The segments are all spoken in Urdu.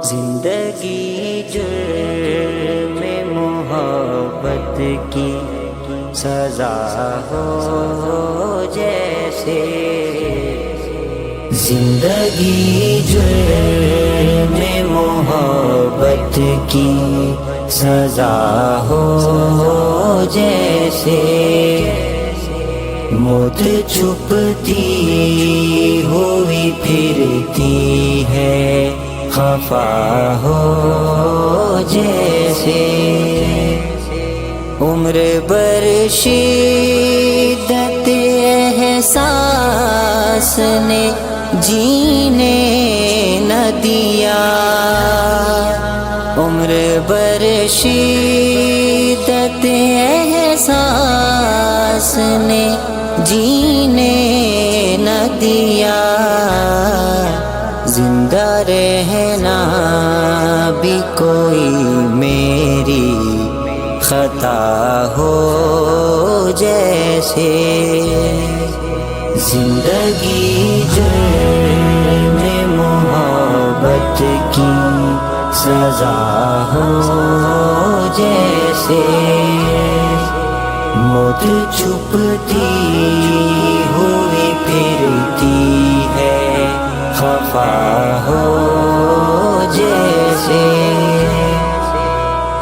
زندگی جرم محبت کی سزا ہو جیسے، زندگی جرم محبت کی سزا ہو جیسے، موت چھپتی ہوئی پھرتی ہے خفا ہو جیسے، عمر بر شدت احساس نے جینے نہ دیا، عمر بر شدت احساس نے جینے نہ دیا، زندہ رہنا بھی کوئی میری خطا ہو جیسے، زندگی جرم محبت کی سزا ہو جیسے، موت چھپتی ہوئی پھرتی ہے خفا ہو جیسے،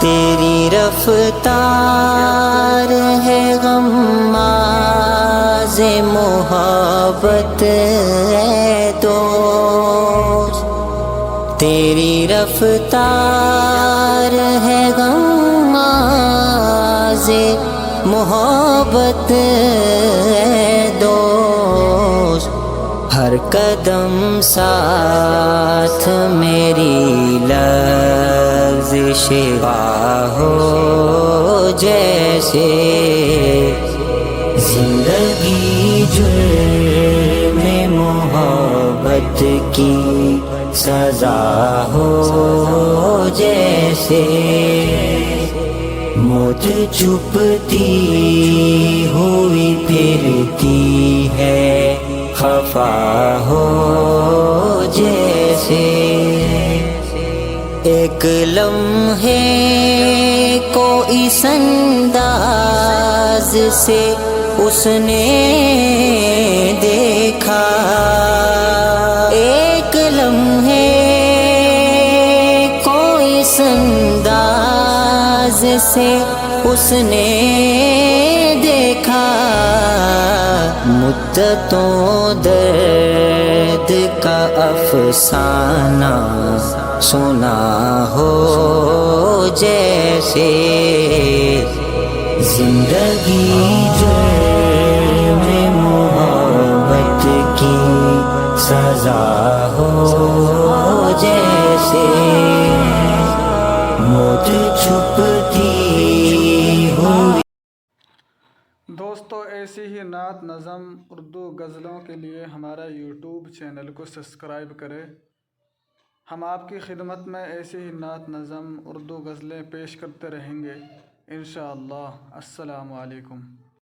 تیری رفتار ہے غماز محبت ہے دوست، تیری رفتار ہے غماز محبت ہے دوست، ہر قدم ساتھ میری لغزش ہو جیسے، زندگی جرم محبت کی سزا ہو جیسے، موت چھپتی ہوئی پھرتی ہے خفا ہو جیسے، ایک لمحے کو اس انداز سے اس نے دیکھا، ایک لمحے کو اس انداز سے اس نے دیکھا، مدتوں درد کا افسانہ سنا ہو جیسے، زندگی جرم محبت کی سزا ہو جیسے، موت چھپتی ہوئی۔ دوستو ایسی ہی نعت نظم اردو غزلوں کے لیے ہمارا یوٹیوب چینل کو سبسکرائب کریں، ہم آپ کی خدمت میں ایسی ہی نعت نظم اردو غزلیں پیش کرتے رہیں گے انشاءاللہ۔ السلام علیکم۔